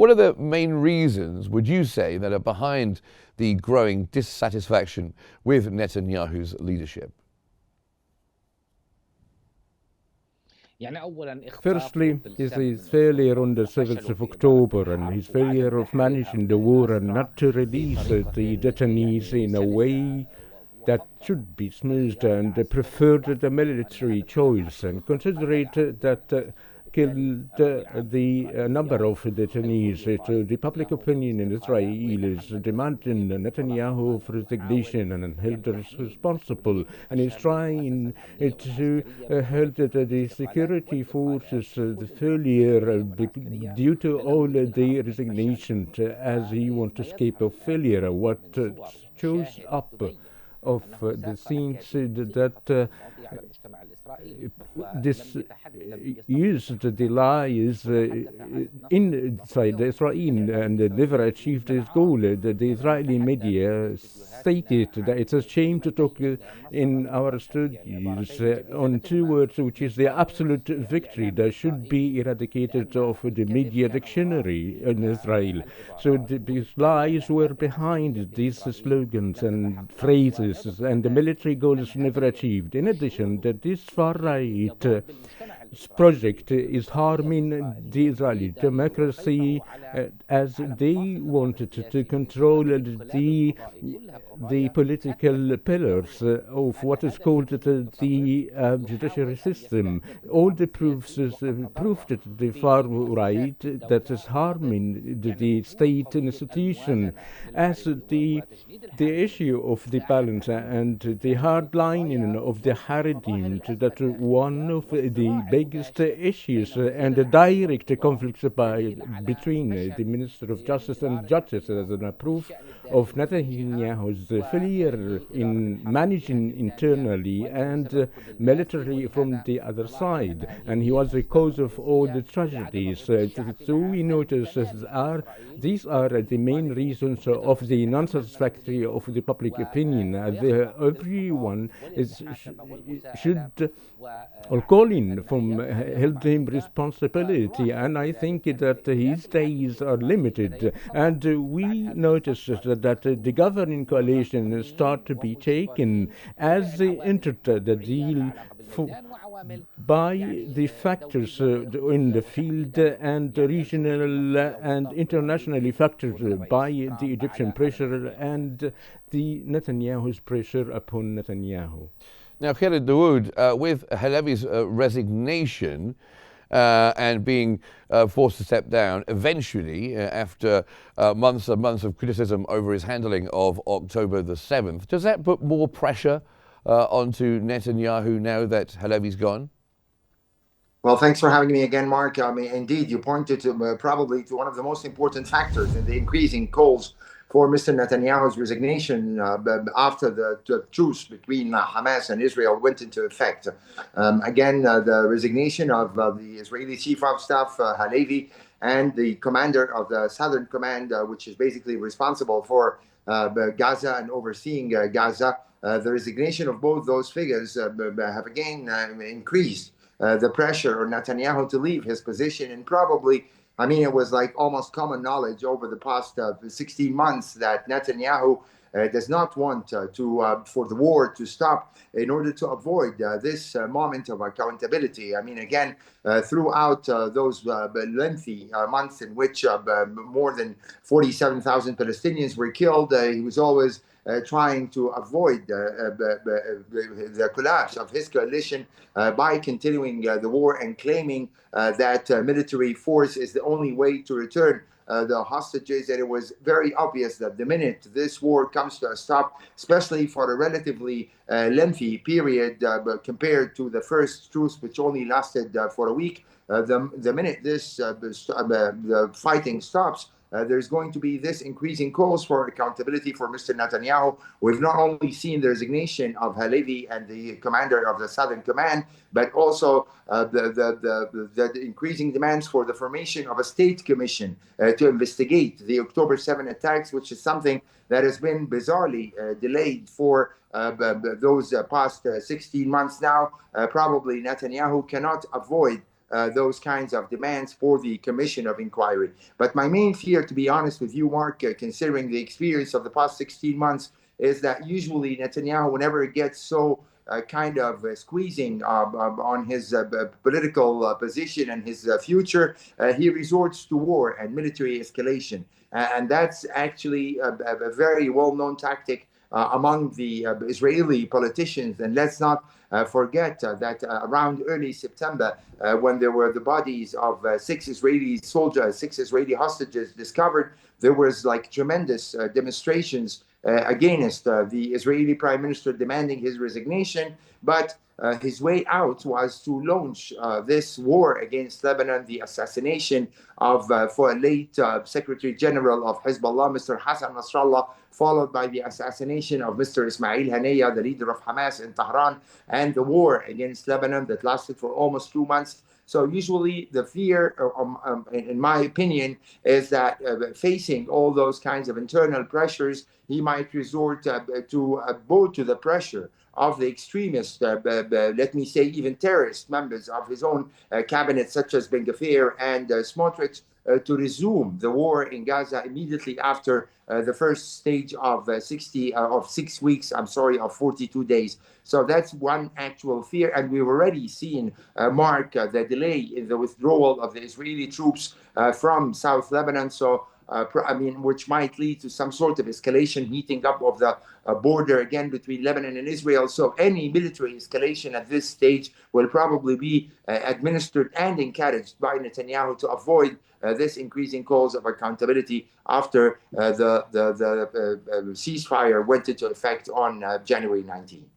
What are the main reasons, would you say, that are behind the growing dissatisfaction with Netanyahu's leadership? Firstly, his failure on the 7th of October and his failure of managing the war and not to release the detainees in a way that should be smoothed, and preferred the military choice and considered that killed the number of detainees. So the public opinion in Israel is demanding Netanyahu's resignation and held responsible, and is trying to hold the security forces the failure due to all the resignation as he wants to escape a failure. What shows up of the scenes that this used the lies inside Israel and never achieved his goal. The Israeli media stated that it's a shame to talk in our studios on two words, which is the absolute victory that should be eradicated of the media dictionary in Israel. So these lies were behind these slogans and phrases, and the military goals never achieved. In addition, that this far-right project is harming the Israeli democracy as they wanted to control the political pillars of what is called the judiciary system. All the proofs proved that the far right that is harming the state institution, as the issue of the balance and the hardlining of the Haredim, that one of the biggest issues and the direct conflicts between the Minister of Justice and judges as a proof of Netanyahu's failure in managing internally and military from the other side. And he was the cause of all the tragedies. So we notice these are the main reasons of the non-satisfactory of the public opinion. Everyone should or calling from held him responsibility, and I think that his days are limited. And we notice that the governing coalition start to be taken as they entered the deal by the factors in the field and regional and internationally factors by the Egyptian pressure and the Netanyahu's pressure upon Netanyahu. Now, Khaled Dawood, with Halevi's resignation and being forced to step down eventually after months and months of criticism over his handling of October the 7th, does that put more pressure onto Netanyahu now that Halevi's gone? Well, thanks for having me again, Mark. I mean, indeed, you pointed to probably to one of the most important factors in the increasing calls for Mr. Netanyahu's resignation after the truce between Hamas and Israel went into effect. The resignation of the Israeli Chief of Staff, Halevi, and the commander of the Southern Command, which is basically responsible for Gaza and overseeing Gaza. The resignation of both those figures have again increased the pressure on Netanyahu to leave his position, and probably, I mean, it was like almost common knowledge over the past 16 months that Netanyahu does not want for the war to stop in order to avoid this moment of accountability. I mean, again, throughout those lengthy months in which more than 47,000 Palestinians were killed, he was always trying to avoid the collapse of his coalition by continuing the war and claiming that military force is the only way to return the hostages. And it was very obvious that the minute this war comes to a stop, especially for a relatively lengthy period compared to the first truce, which only lasted for a week, the minute the fighting stops, there's going to be this increasing calls for accountability for Mr. Netanyahu. We've not only seen the resignation of Halevi and the commander of the Southern Command, but also the increasing demands for the formation of a state commission to investigate the October 7 attacks, which is something that has been bizarrely delayed for those past 16 months now. Probably Netanyahu cannot avoid those kinds of demands for the commission of inquiry. But my main fear, to be honest with you, Mark, considering the experience of the past 16 months, is that usually Netanyahu, whenever it gets so kind of squeezing on his political position and his future, he resorts to war and military escalation. And that's actually a very well-known tactic among the Israeli politicians. And let's not forget that around early September, when there were the bodies of six Israeli soldiers, six Israeli hostages discovered, there was like tremendous demonstrations against the Israeli prime minister demanding his resignation. But his way out was to launch this war against Lebanon, the assassination of for late Secretary General of Hezbollah, Mr. Hassan Nasrallah, followed by the assassination of Mr. Ismail Haniyeh, the leader of Hamas in Tehran, and the war against Lebanon that lasted for almost 2 months. So usually the fear, in my opinion, is that facing all those kinds of internal pressures, he might resort to both to the pressure of the extremist, let me say even terrorist members of his own cabinet, such as Ben Gvir and Smotrich, to resume the war in Gaza immediately after the first stage of 6 weeks, of 42 days. So that's one actual fear. And we've already seen, Mark, the delay in the withdrawal of the Israeli troops from South Lebanon. So which might lead to some sort of escalation, heating up of the border again between Lebanon and Israel. So any military escalation at this stage will probably be administered and encouraged by Netanyahu to avoid this increasing calls of accountability after the ceasefire went into effect on January 19.